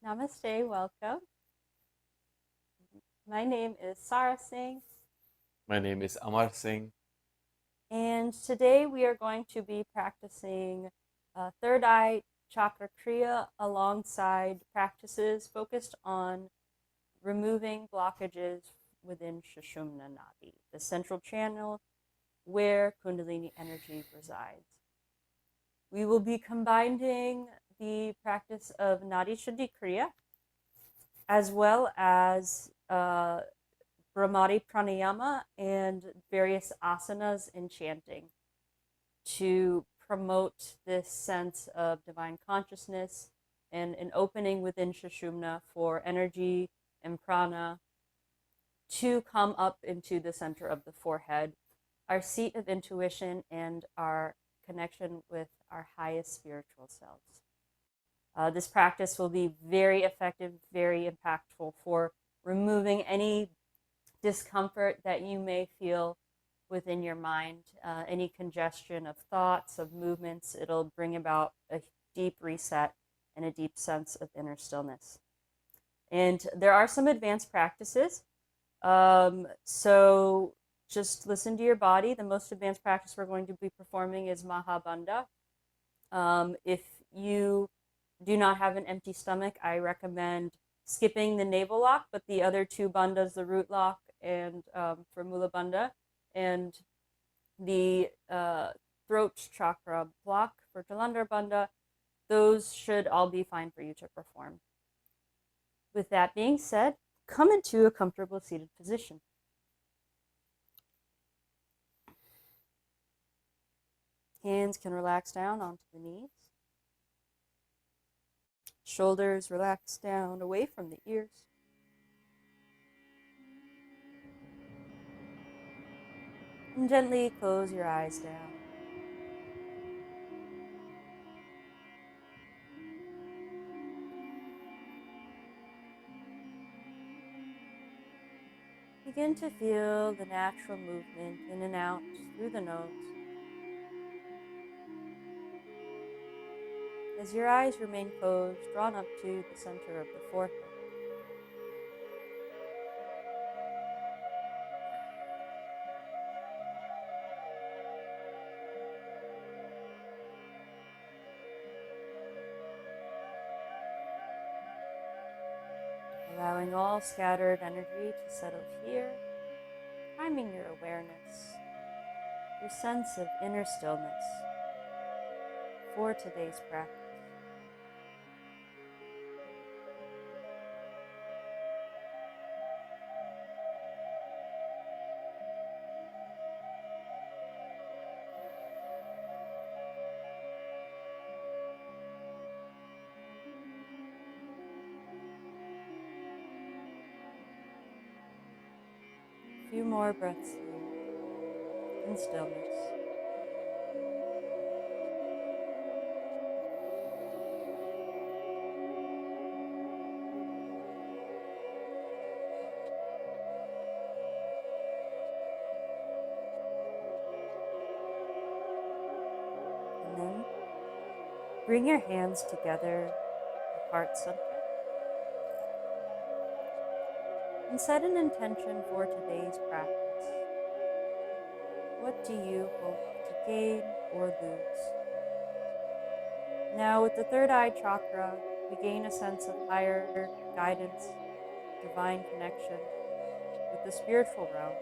Namaste, welcome. My name is Sara Singh, My name is Amar Singh. and today we are going to be practicing third eye chakra kriya alongside practices focused on removing blockages within Sushumna nadi, the central channel where Kundalini energy resides. We will be combining the practice of nadi shuddhi kriya as well as Brahmari pranayama and various asanas and chanting to promote this sense of divine consciousness and an opening within Sushumna for energy and prana to come up into the center of the forehead, our seat of intuition and our connection with our highest spiritual selves. This practice will be very effective, very impactful for removing any discomfort that you may feel within your mind, any congestion of thoughts, of movements. It'll bring about a deep reset and a deep sense of inner stillness. And there are some advanced practices. So just listen to your body. The most advanced practice we're going to be performing is Mahabandha. If you do not have an empty stomach, I recommend skipping the navel lock, but the other two bandhas, the root lock and for Mula Bandha, and the throat chakra block for Jalandhar Bandha, those should all be fine for you to perform. With that being said, come into a comfortable seated position. Hands can relax down onto the knees. Shoulders relax down away from the ears. And gently close your eyes down. Begin to feel the natural movement in and out through the nose. As your eyes remain closed, drawn up to the center of the forehead. Allowing all scattered energy to settle here, priming your awareness, your sense of inner stillness for today's practice. A few more breaths here in stillness. And then bring your hands together at heart center and set an intention for today's practice. What do you hope to gain or lose? Now, with the third eye chakra, we gain a sense of higher guidance, divine connection with the spiritual realm,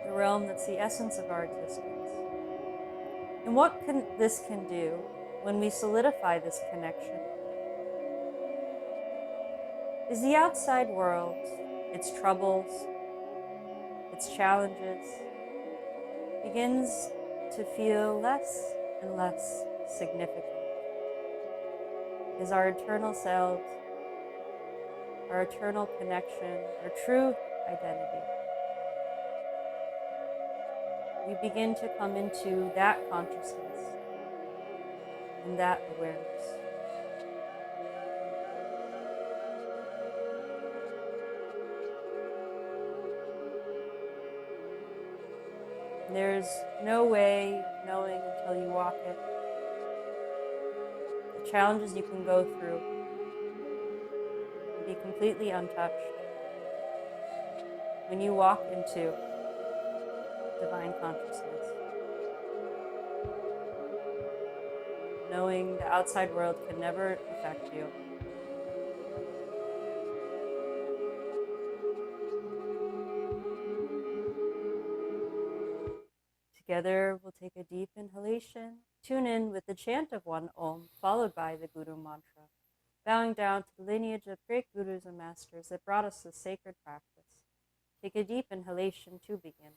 the realm that's the essence of our existence. And what this can do when we solidify this connection is the outside world, its troubles, its challenges, begins to feel less and less significant as our eternal selves, our eternal connection, our true identity, we begin to come into that consciousness and that awareness. There's no way of knowing until you walk it. The challenges you can go through and be completely untouched when you walk into divine consciousness, knowing the outside world can never affect you. Together, we'll take a deep inhalation, tune in with the chant of one Om, followed by the Guru mantra, bowing down to the lineage of great gurus and masters that brought us this sacred practice. Take a deep inhalation to begin.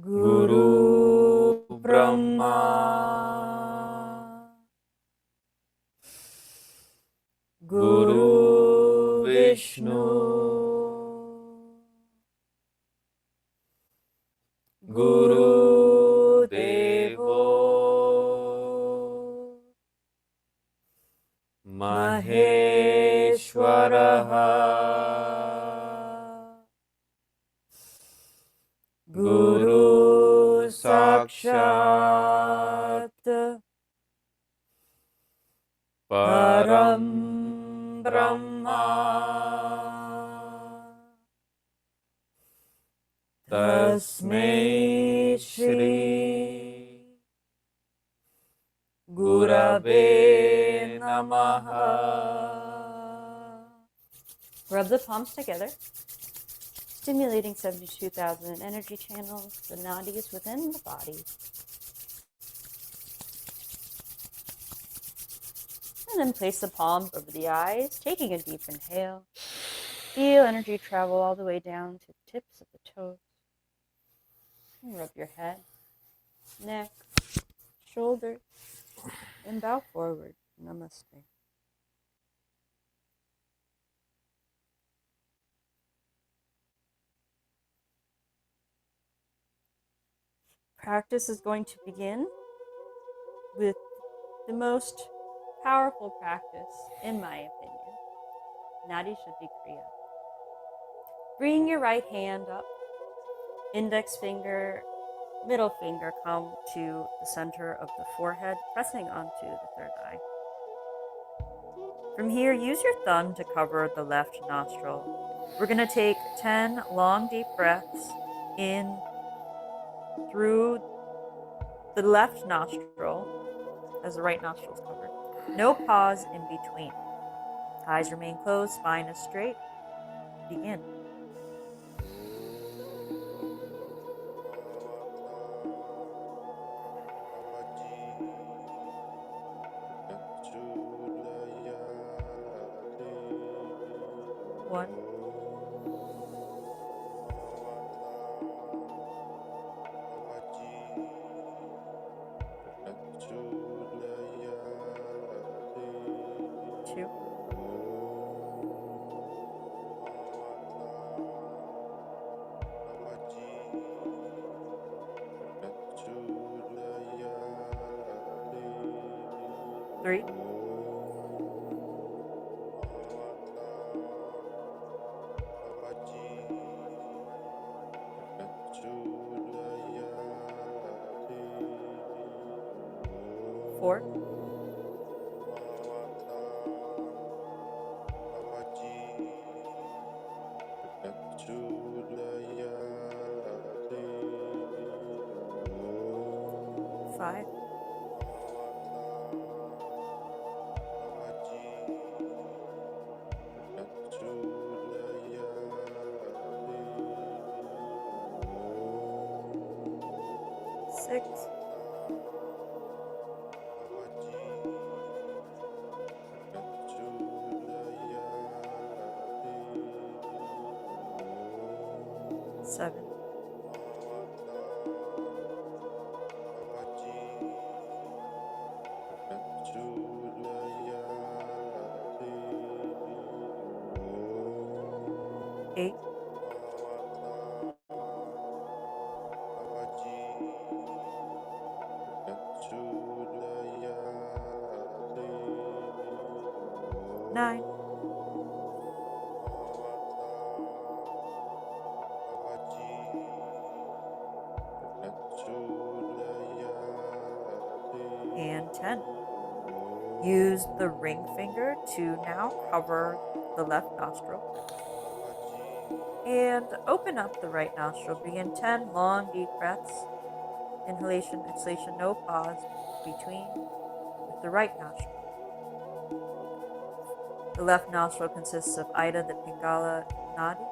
Guru Brahma Guru Vishnu Guru Devo Maheshwaraha Guru Sakshat Param Brahma Tasmai Shri Gurave Namaha. Rub the palms together, stimulating 72,000 energy channels, the nadis within the body. And then place the palms over the eyes, taking a deep inhale. Feel energy travel all the way down to the tips of the toes. And rub your head, neck, shoulders, and bow forward. Namaste. Practice is going to begin with the most powerful practice, in my opinion, nadi shuddhi kriya. Bring your right hand up, index finger, middle finger come to the center of the forehead, pressing onto the third eye. From here, use your thumb to cover the left nostril. We're going to take 10 long, deep breaths in through the left nostril as the right nostril is covered. No pause in between. Eyes remain closed, spine is straight. Begin. One, two, three, four, five, six, 7, 8, 9, 10. Use the ring finger to now cover the left nostril and open up the right nostril. Begin 10 long, deep breaths. Inhalation, exhalation, no pause between with the right nostril. The left nostril consists of Ida, the Pingala nadi.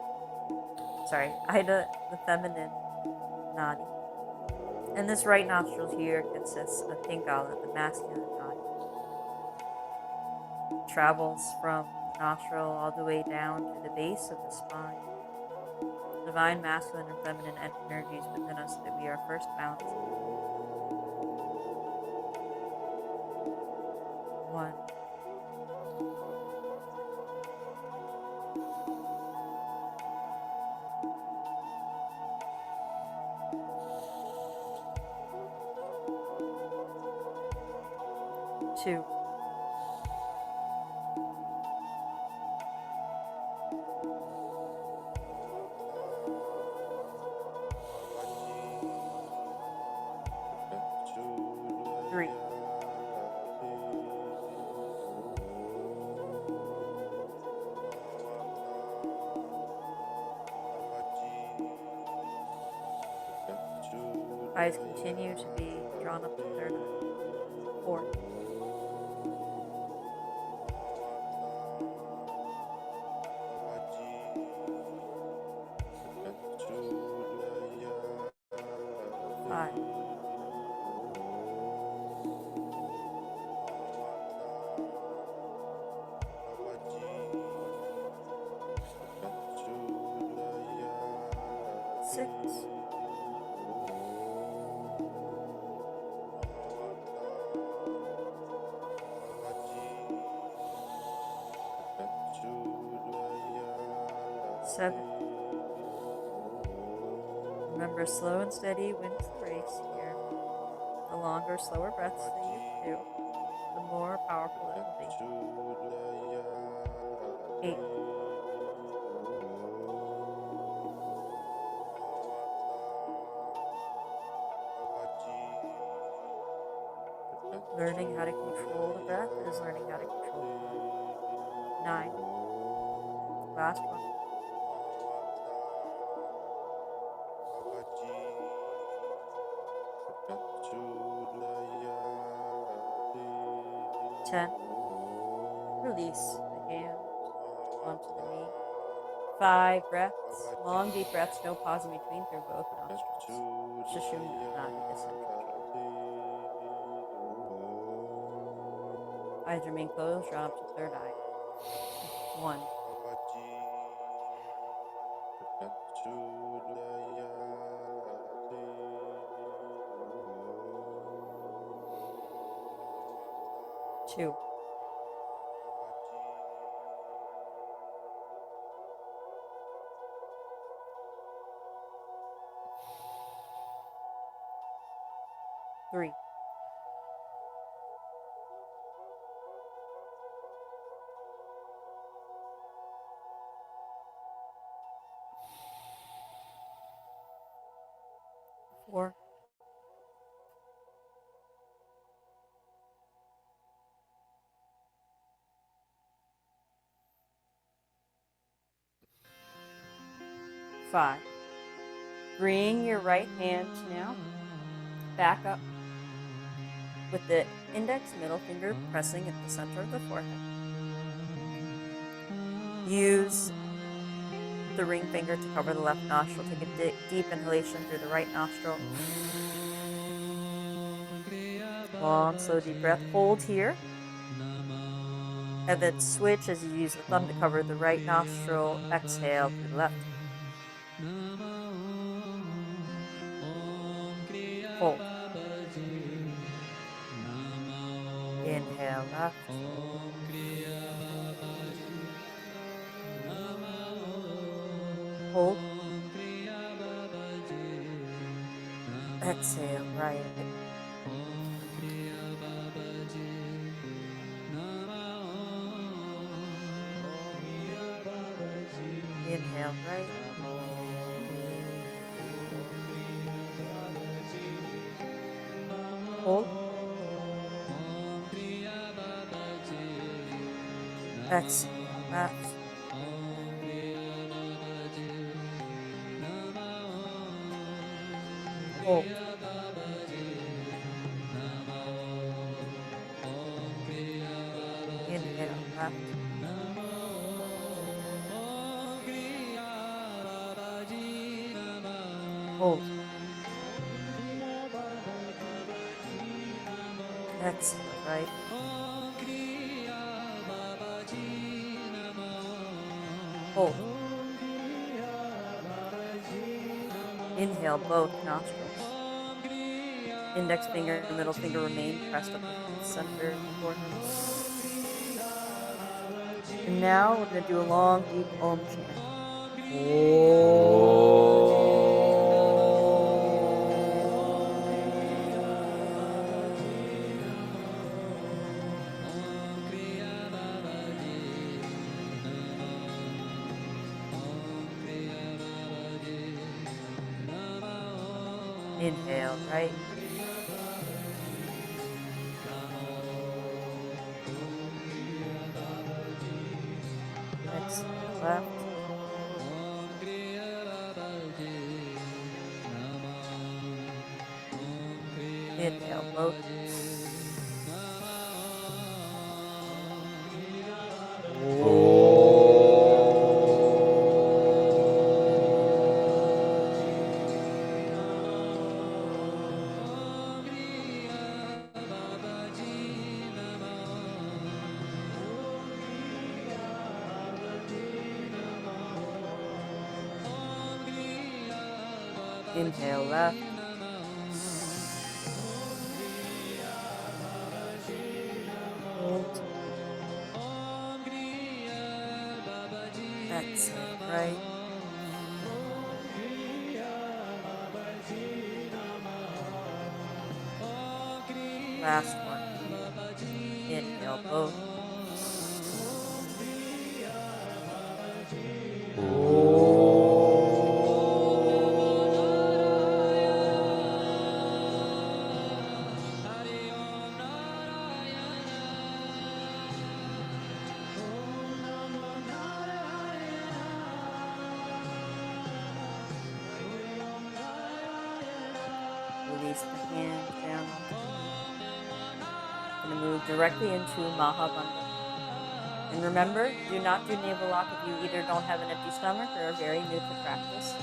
Ida, the feminine nadi. And this right nostril here consists of Pingala, the masculine nadi. Travels from the nostril all the way down to the base of the spine. Divine masculine and feminine energies within us that we are first balancing. 1, 2, 3, 4. Eyes continue to be drawn up to third eye. 4, 5, 6, 7. Remember, slow and steady wins the race here. The longer, slower breaths that you do, the more powerful it will be. 8, 9. Learning how to control the breath is learning how to control the body. 9. Last one. 10. Release the hand onto the knee. 5 breaths, long deep breaths, no pause in between through both nostrils. Sushumna, nadi, the central chamber. Eyes remain closed, drawn up to third eye. 1, 2, 3, 4, 5. Bring your right hand now back up with the index middle finger pressing at the center of the forehead. Use the ring finger to cover the left nostril. Take a deep inhalation through the right nostril. Long, slow, deep breath. Hold here. And then switch as you use the thumb to cover the right nostril. Exhale through the left. Hold. Inhale left. Hold. Exhale right. Hold. Exhale. Left. Hold. Inhale. Left. Hold. Exhale. Right. Hold. Inhale, both nostrils. Index finger, middle finger remain pressed up to the center of the forehead. And now we're going to do a long, deep Om chant. Inhale, right. Exhale, left. Inhale, both. Inhale, left. Hold. Exhale, right. Last one. Inhale, both. Release the hands down onto the knee. Going to move directly into Mahabandha. And remember, do not do navel lock if you either don't have an empty stomach or are very new to practice.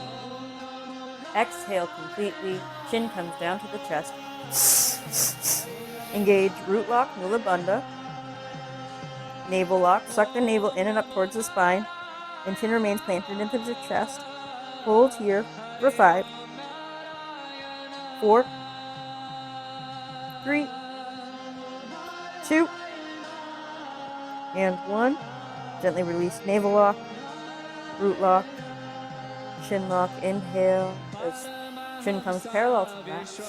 Exhale completely. Chin comes down to the chest. Engage root lock, Mula Bandha. Navel lock. Suck the navel in and up towards the spine. And chin remains planted into the chest. Hold here for 5, 4, 3, 2, and 1. Gently release navel lock, root lock, chin lock. Inhale as chin comes parallel to the mat.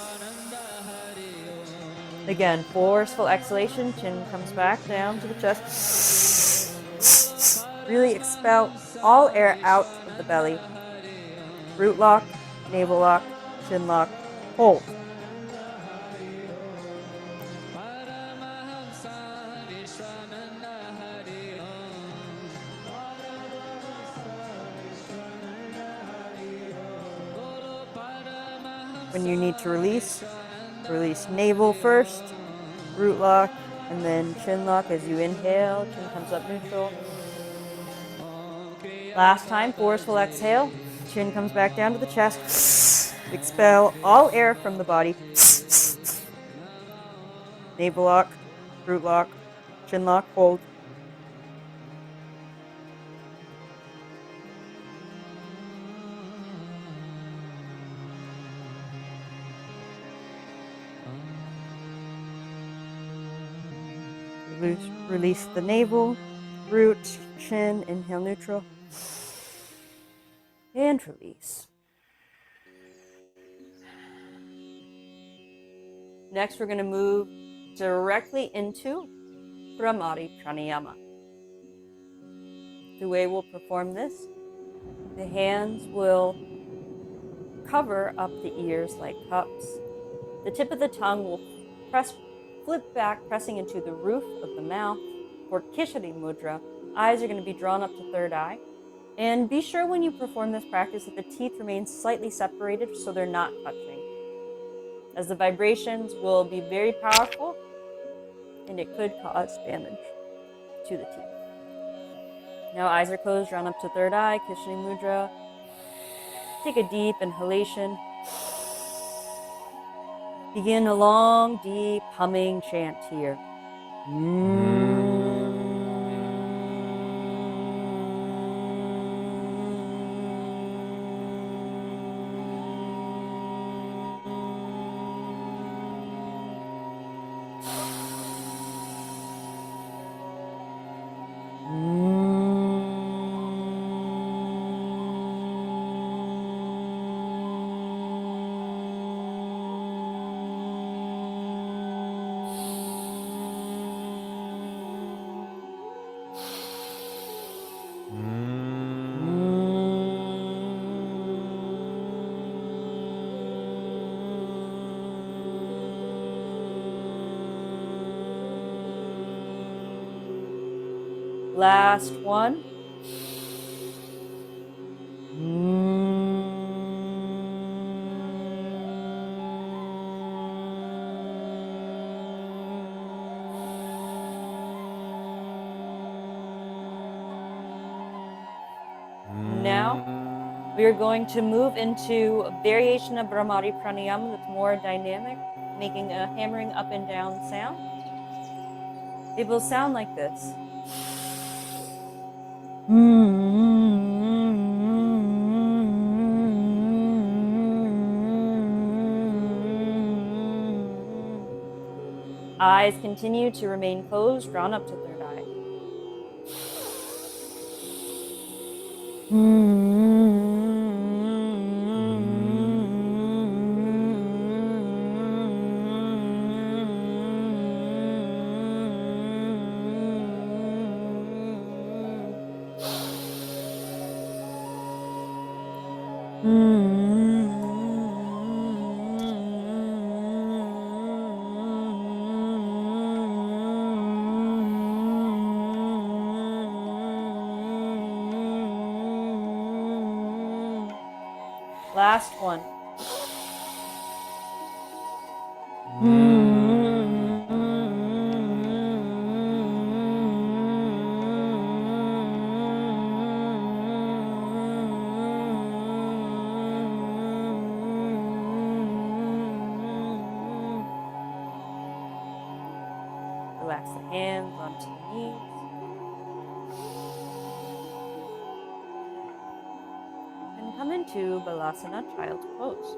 Again, forceful exhalation, chin comes back down to the chest. Really expel all air out of the belly. Root lock, navel lock, chin lock, hold. When you need to release navel first, root lock, and then chin lock as you inhale. Chin comes up neutral. Last time, forceful exhale. Chin comes back down to the chest. Expel all air from the body. Navel lock, root lock, chin lock, hold. Release the navel, root, chin, inhale neutral, and release. Next, we're going to move directly into Bhramari Pranayama. The way we'll perform this, the hands will cover up the ears like cups. The tip of the tongue will flip back, pressing into the roof of the mouth for Kishari Mudra. Eyes are going to be drawn up to third eye. And be sure when you perform this practice that the teeth remain slightly separated so they're not touching, as the vibrations will be very powerful and it could cause damage to the teeth. Now eyes are closed, drawn up to third eye, Kishari Mudra. Take a deep inhalation. Begin a long, deep humming chant here. Last one. Now, we are going to move into a variation of Brahmari Pranayama that's more dynamic, making a hammering up and down sound. It will sound like this. Eyes continue to remain closed, drawn up to third eye. Last one. Relax the hands onto the knees. And come into Balasana, Child's Pose.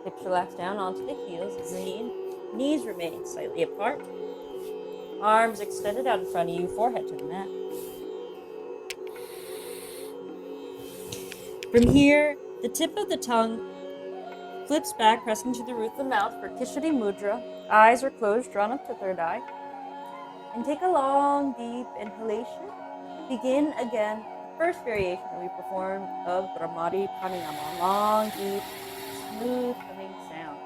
Hips relax down onto the heels as the knees remain slightly apart. Arms extended out in front of you, forehead to the mat. From here, the tip of the tongue flips back, pressing to the roof of the mouth for Kishari Mudra. Eyes are closed, drawn up to third eye. And take a long, deep inhalation. Begin again the first variation that we performed of Brahmari Pranayama. Long, deep, smooth humming sound.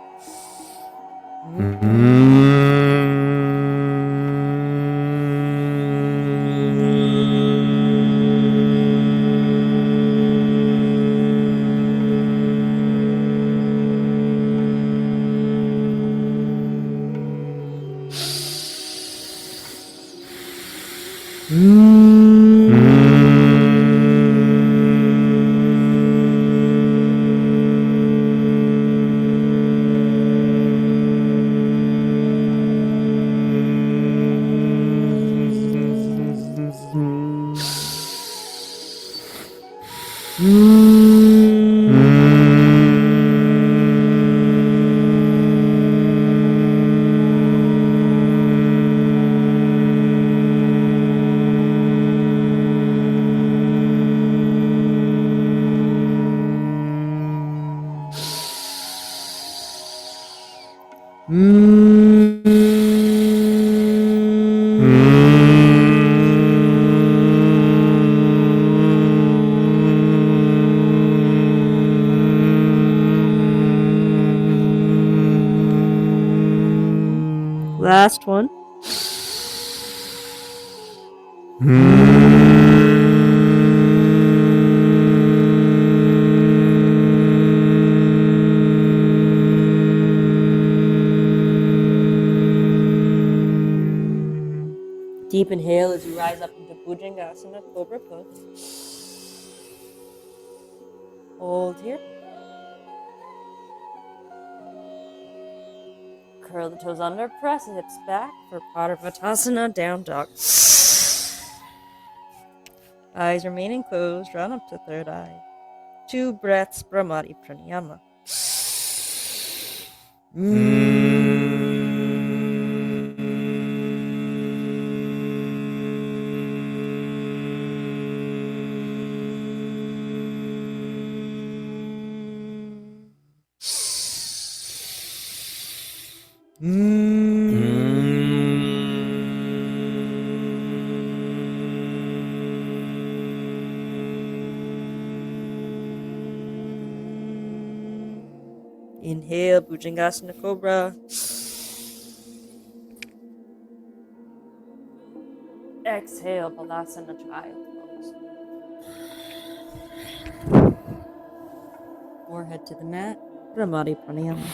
Last one. Deep inhale as you rise up into Bhujangasana, Cobra Pose. Hold here. Curl the toes under, press the hips back for Parivatasana, down dog. Eyes remaining closed, round up to third eye. 2 breaths, Brahmari Pranayama. Inhale, Bhujangasana Cobra. Exhale, Balasana Child Pose. Forehead to the mat, Brahmari Pranayama.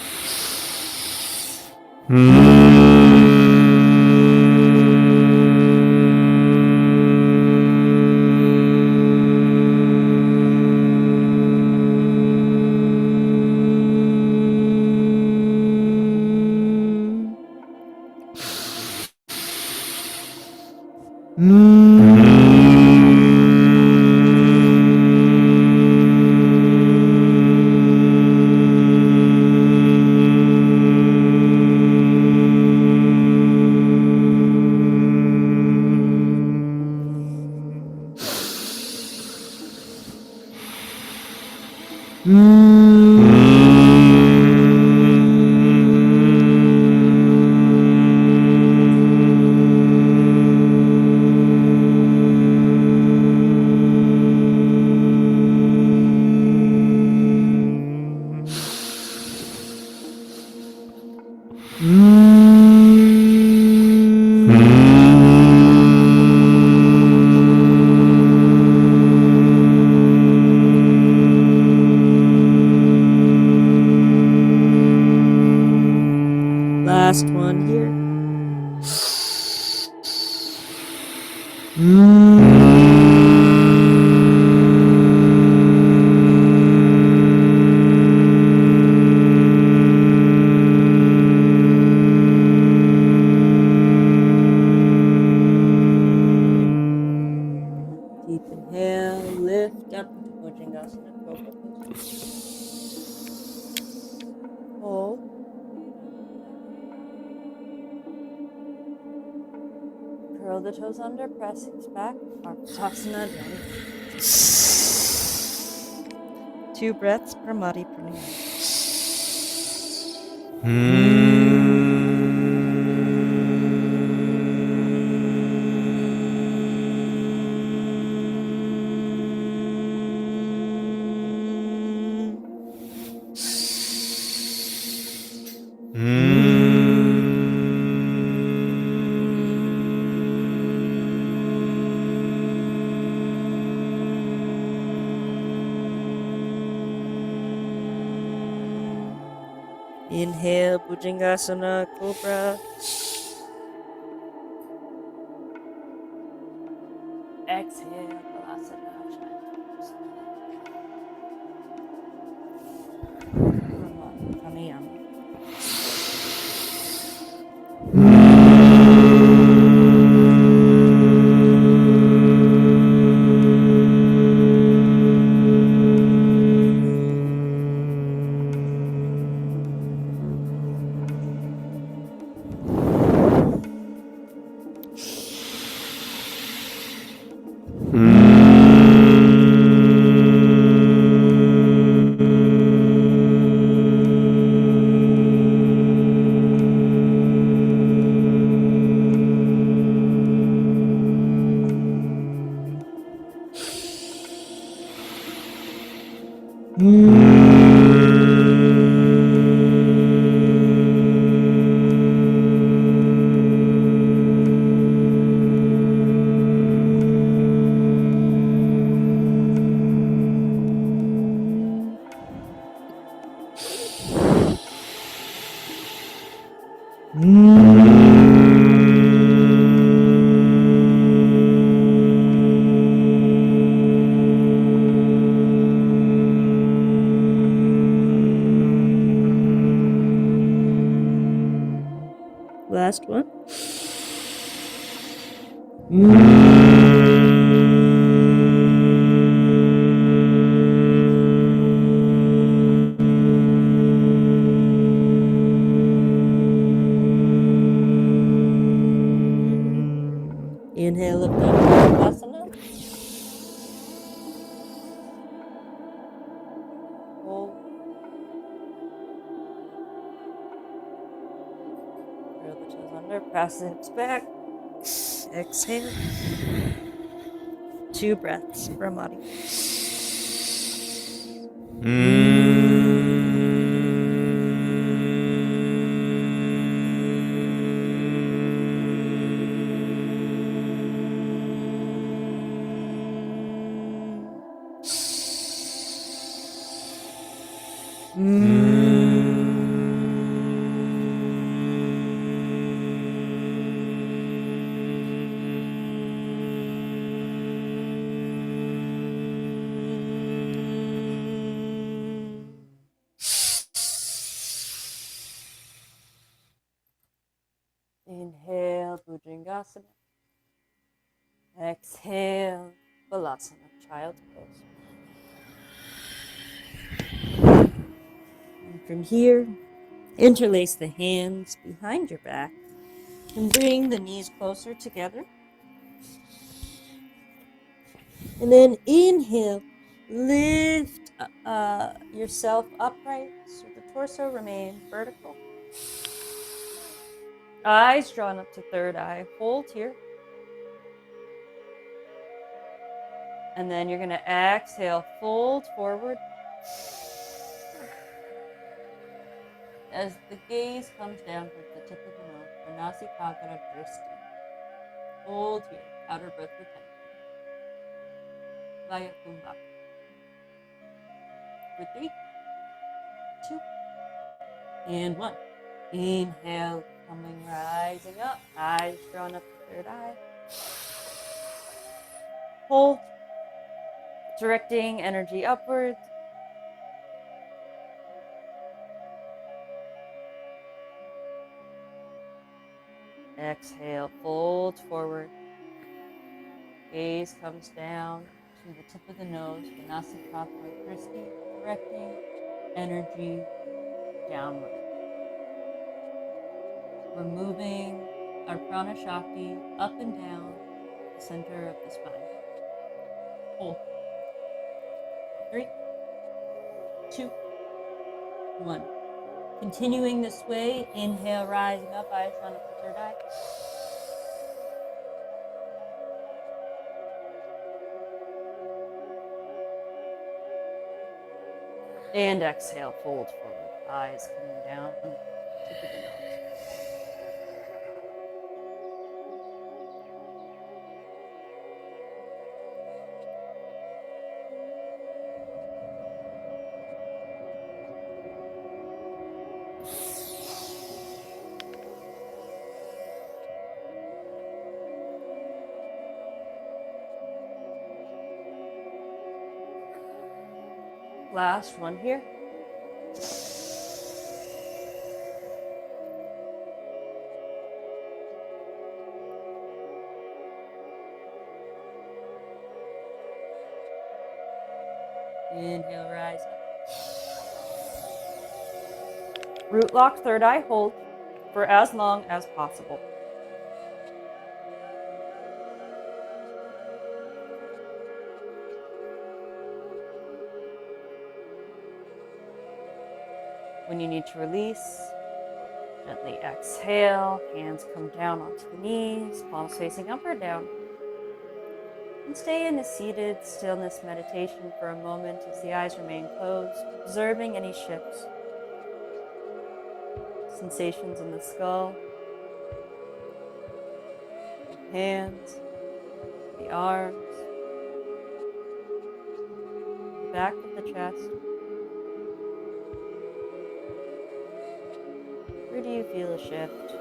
Last one here. Deep inhale, lift up into Bhujangasana, Cobra Pose. Hold. Curl the toes under, press hips back, Parivatasana, down. 2 breaths, Brahmari Pranayama. Inhale, Bhujangasana, Cobra. Exhale, Balasana, Child Pose. Brahmari Pranayama. Last one. Inhale, lift up, Asana. Hold. Curl the toes under, press the hips back. Exhale. 2 breaths for Amadi. Inhale, Bhujangasana. Exhale, Balasana, Child's Pose. And from here, interlace the hands behind your back and bring the knees closer together. And then inhale, lift yourself upright so the torso remains vertical. Eyes drawn up to third eye. Hold here. And then you're going to exhale, fold forward. As the gaze comes down towards the tip of the nose, Nasikagara Dristi. Hold here, outer breath retention. Vaya Kumbhaka. For 3, 2, and 1. Inhale, coming, rising up. Eyes drawn up to third eye. Hold, directing energy upwards. Exhale, fold forward. Gaze comes down to the tip of the nose, Nasikagara Dristi, directing energy downward. We're moving our prana shakti up and down the center of the spine. Hold. 3, 2, 1. Continuing this way, inhale, rising up, eyes drawn up to third eye. And exhale, fold forward, eyes coming down, tip of the nose. Last one here. Inhale, rise up. Root lock, third eye, hold for as long as possible. When you need to release, gently exhale, hands come down onto the knees, palms facing up or down. And stay in a seated stillness meditation for a moment as the eyes remain closed, observing any shifts, sensations in the skull, the hands, the arms, the back of the chest. Where do you feel a shift.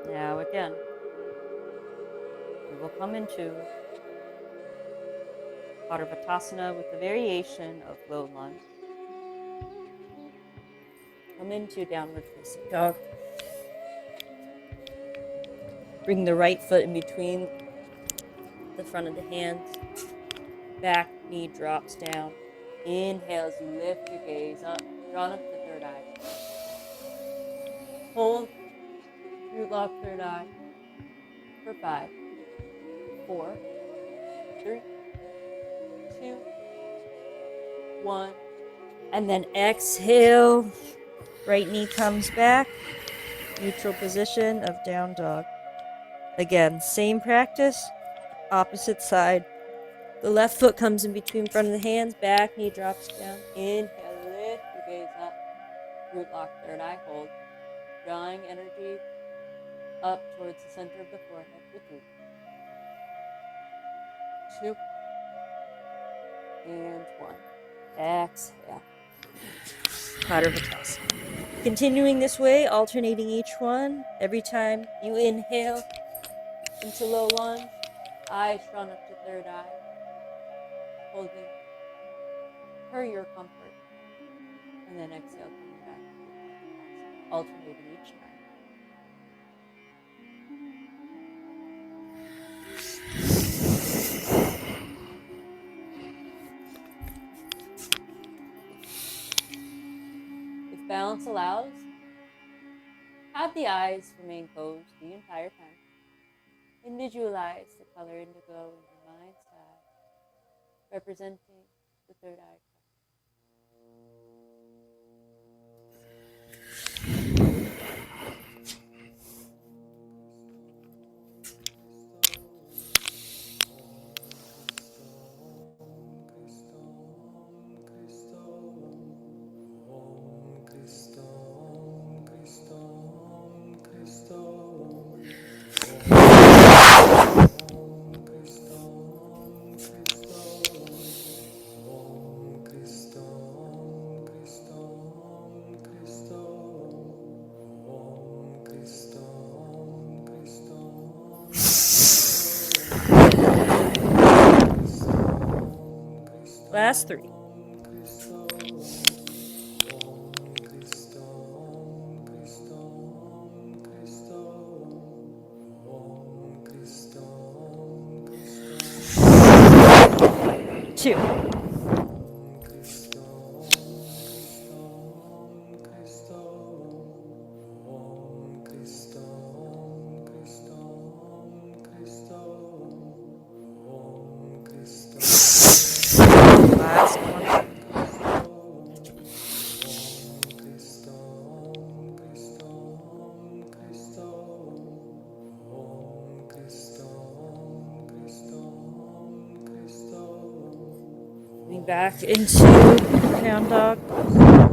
Now again, we will come into Parvatasana with the variation of low lunge. Come into downward facing dog. Bring the right foot in between the front of the hands. Back knee drops down. Inhale as you lift your gaze up, drawn up the third eye. Hold, root lock third eye for 5, 4, 3, 2, 1. And then exhale. Right knee comes back. Neutral position of down dog. Again, same practice, opposite side. The left foot comes in between front of the hands, back knee drops down. Inhale, lift your gaze up. Root lock, third eye, hold. Drawing energy up towards the center of the forehead for 3, 2, and 1. Exhale. Parvatasana. Continuing this way, alternating each one. Every time you inhale into low lunge, eyes drawn up to third eye, holding per your comfort. And then exhale, coming back to Parvatasana, alternating each time. If balance allows, have the eyes remain closed the entire time. And visualize the color indigo in your mind's eye, representing the third eye. Last 3. Two. Last one. Coming back into down dog,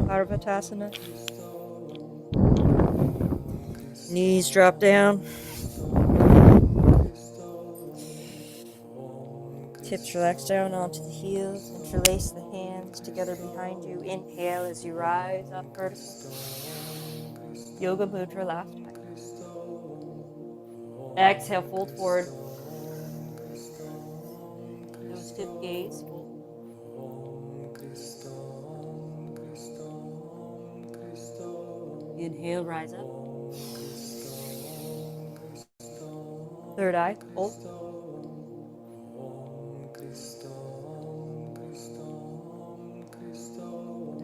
Parvatasana. Knees drop down. Hips relax down onto the heels. Interlace the hands together behind you. Inhale as you rise up vertical. Yoga Mudra last time. Exhale, fold forward. No stiff gaze. Inhale, rise up. Third eye, hold.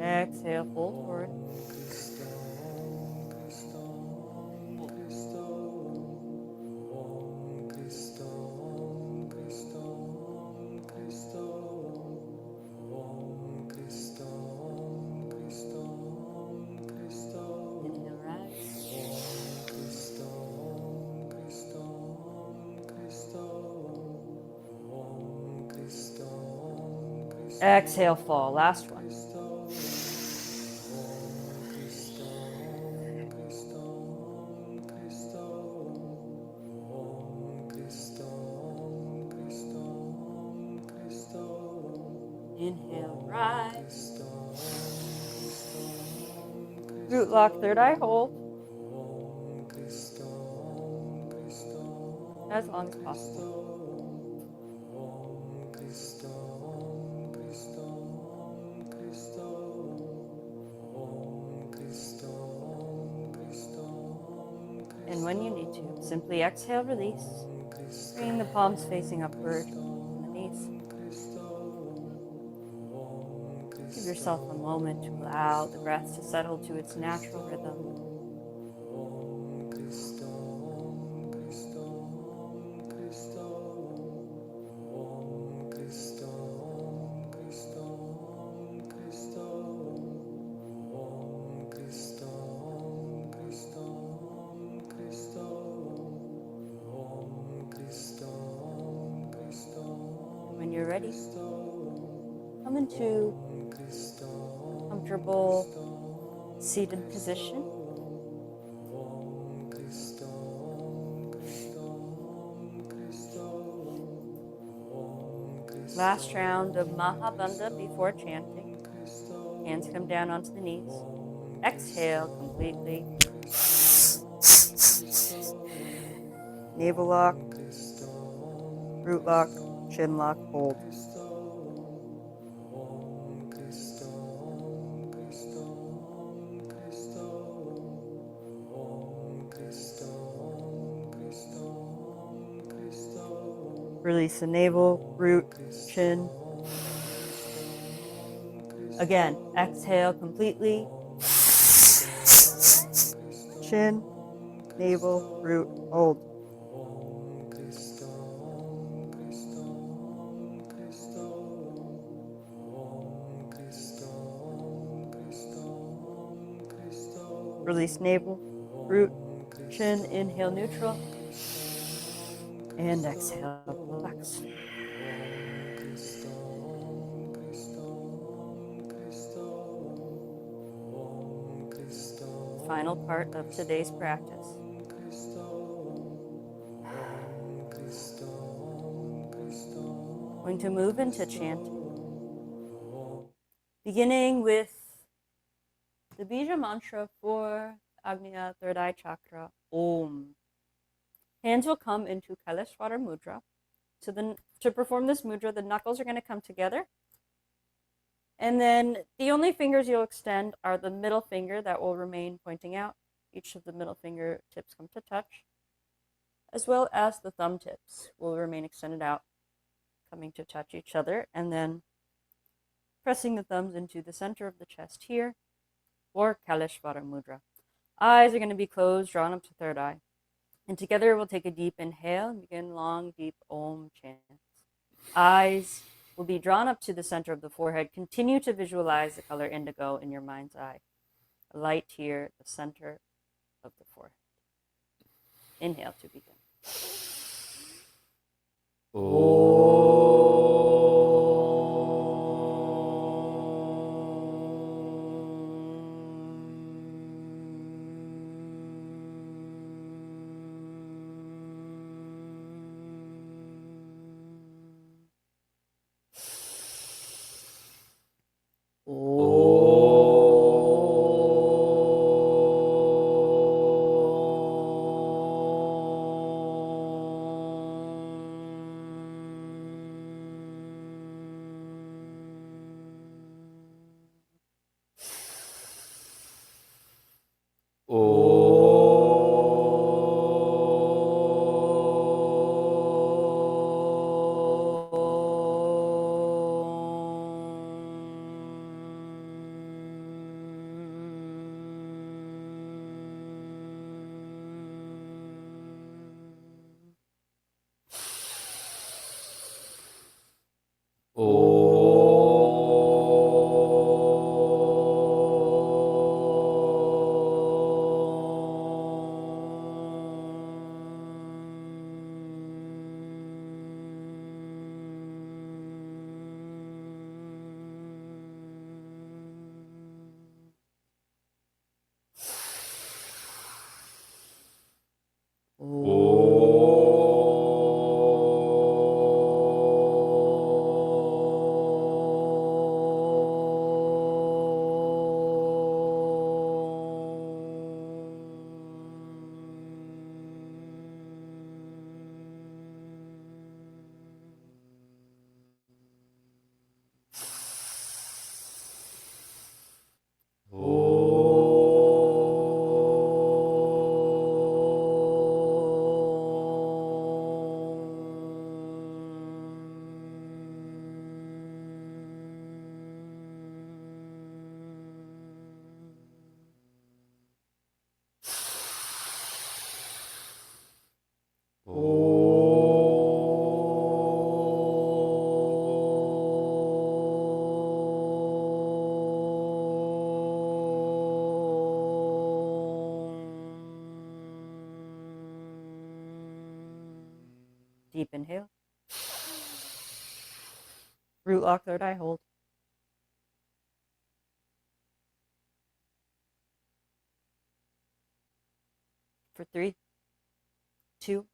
Exhale, fold forward. Inhale, rise. Exhale, fall. Last one. Inhale, rise. Root lock, third eye hold. As long as possible. And when you need to, simply exhale, release, bringing the palms facing upward on the knees. Give yourself a moment to allow the breath to settle to its natural rhythm. When you're ready, come into comfortable seated position. Last round of Mahabandha before chanting. Hands come down onto the knees. Exhale completely. Navel lock, root lock, chin lock, hold. Release the navel, root, chin. Again, exhale completely. Chin, navel, root, hold. Release navel, root, chin, inhale neutral, and exhale, relax. Final part of today's practice. Going to move into chanting, beginning with the Bija mantra for Ajna, third eye chakra, Om. Hands will come into Kailashvara mudra. So then, to perform this mudra, the knuckles are going to come together. And then the only fingers you'll extend are the middle finger that will remain pointing out. Each of the middle finger tips come to touch, as well as the thumb tips will remain extended out, coming to touch each other, and then pressing the thumbs into the center of the chest here for Kailashvara mudra. Eyes are going to be closed, drawn up to third eye. And together we'll take a deep inhale and begin long, deep Om chants. Eyes will be drawn up to the center of the forehead. Continue to visualize the color indigo in your mind's eye. A light here at the center of the forehead. Inhale to begin. Deep inhale. Root lock, third eye, hold. For 3, 2,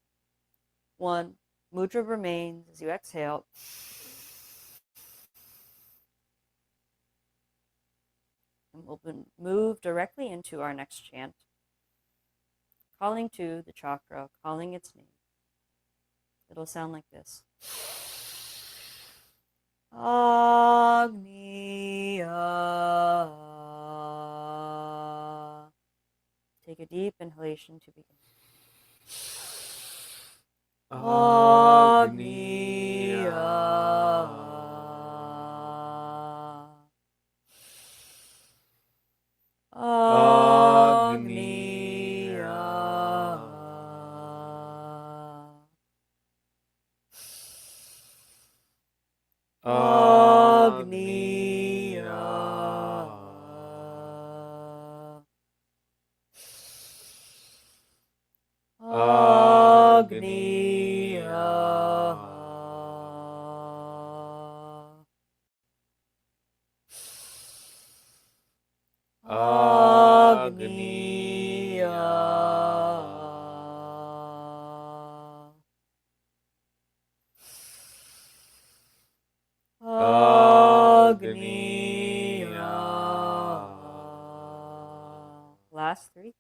1. Mudra remains as you exhale. And we'll move directly into our next chant, calling to the chakra, calling its name. It'll sound like this. Agniya. Take a deep inhalation to begin. Agniya. Last 3.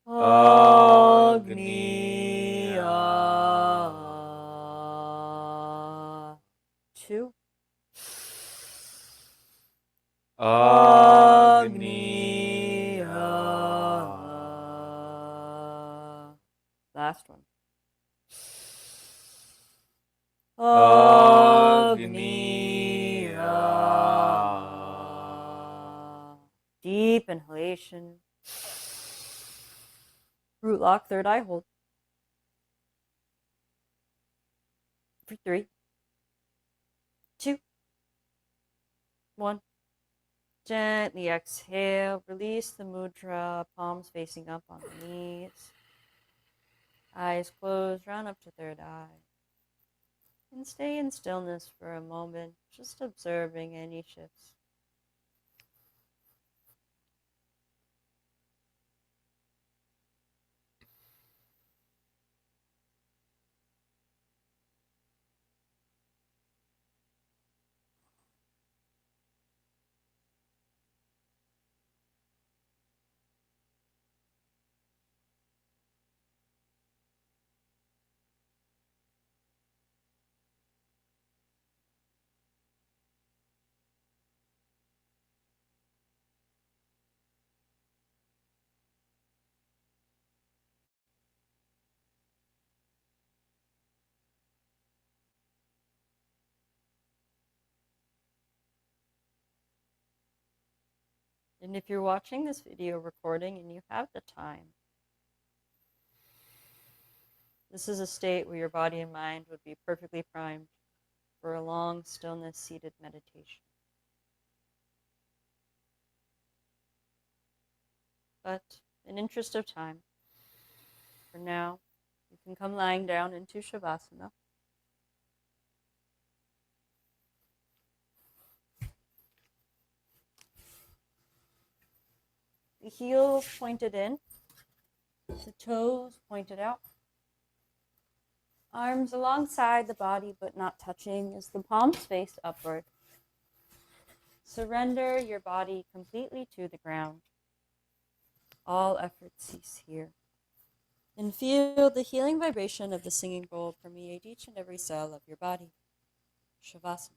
Agniya. 2. Agniya. Last one. Agniya. Deep inhalation. Root lock, third eye, hold. For 3, 2, 1. Gently exhale. Release the mudra, palms facing up on the knees. Eyes closed, round up to third eye. And stay in stillness for a moment, just observing any shifts. And if you're watching this video recording and you have the time, this is a state where your body and mind would be perfectly primed for a long stillness seated meditation. But in interest of time, for now, you can come lying down into Shavasana. The heels pointed in, the toes pointed out. Arms alongside the body but not touching as the palms face upward. Surrender your body completely to the ground. All effort cease here. And feel the healing vibration of the singing bowl permeate each and every cell of your body. Shavasana.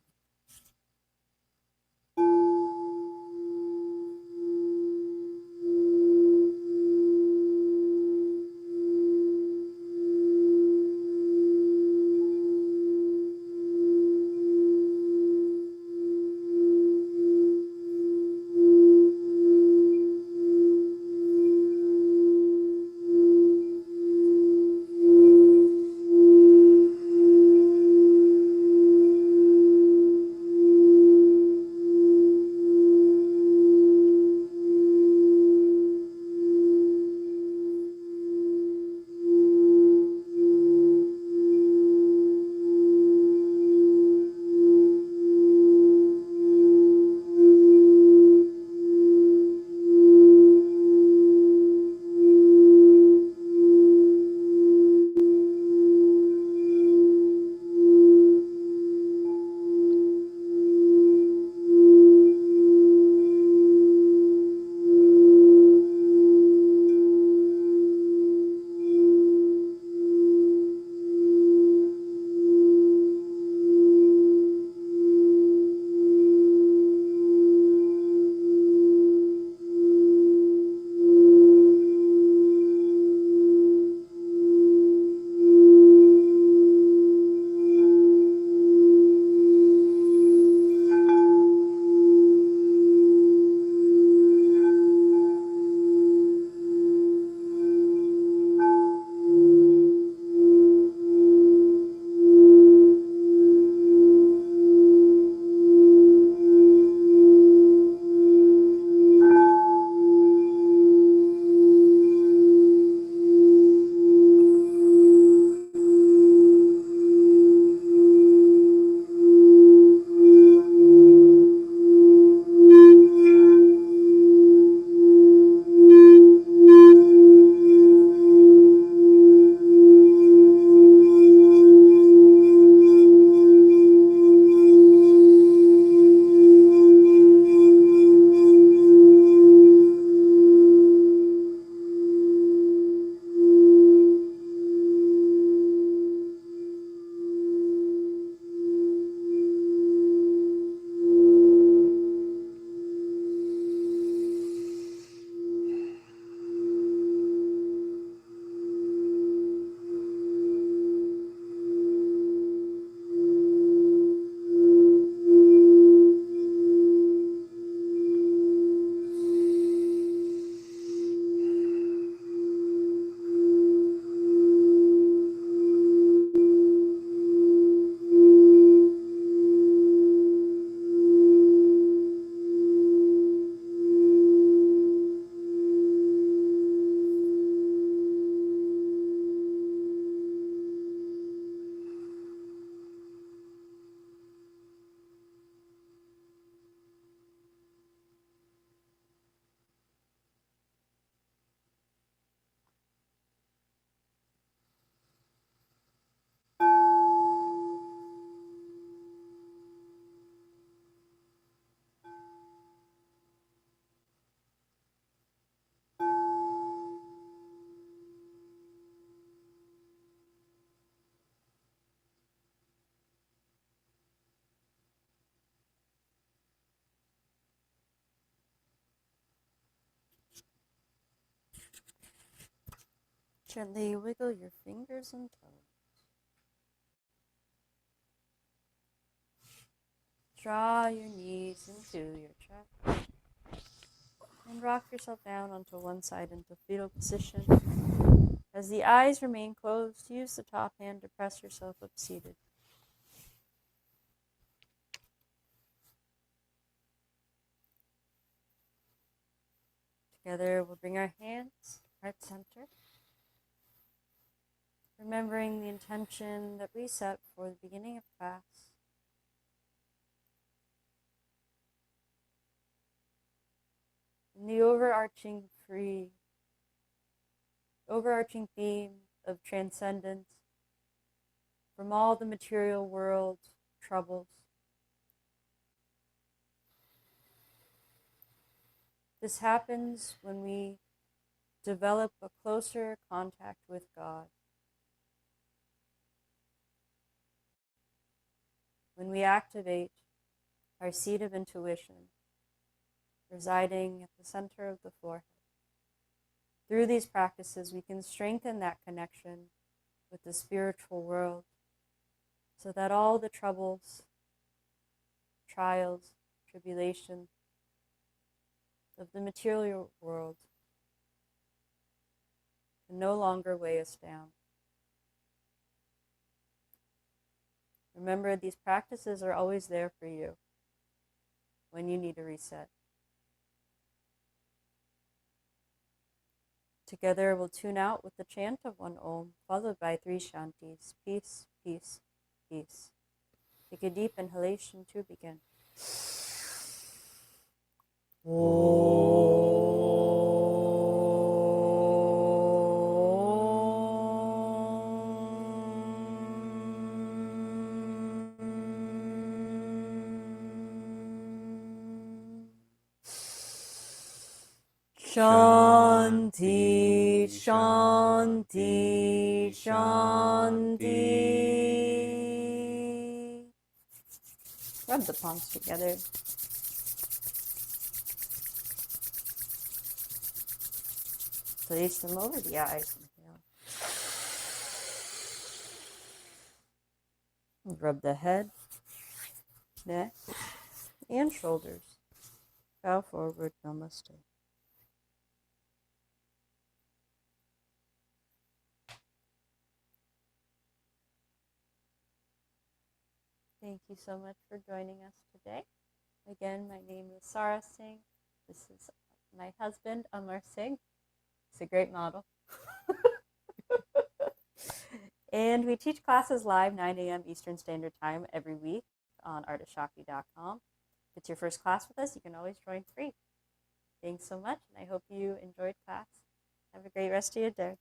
Gently wiggle your fingers and toes. Draw your knees into your chest. And rock yourself down onto one side into fetal position. As the eyes remain closed, use the top hand to press yourself up seated. Together, we'll bring our hands heart center, remembering the intention that we set for the beginning of class. And the overarching theme of transcendence from all the material world troubles. This happens when we develop a closer contact with God. When we activate our seat of intuition, residing at the center of the forehead. Through these practices, we can strengthen that connection with the spiritual world so that all the troubles, trials, tribulations of the material world can no longer weigh us down. Remember, these practices are always there for you when you need a reset. Together, we'll tune out with the chant of one Om, followed by 3 Shantis. Peace, peace, peace. Take a deep inhalation to begin. Shanti, Shanti, Shanti. Rub the palms together. Place them over the eyes. Inhale. Rub the head, neck, and shoulders. Bow forward. Namaste. Thank you so much for joining us today. Again, my name is Sara Singh. This is my husband, Amar Singh. He's a great model. And we teach classes live 9 a.m. Eastern Standard Time every week on artistshakti.com. If it's your first class with us, you can always join free. Thanks so much, and I hope you enjoyed class. Have a great rest of your day.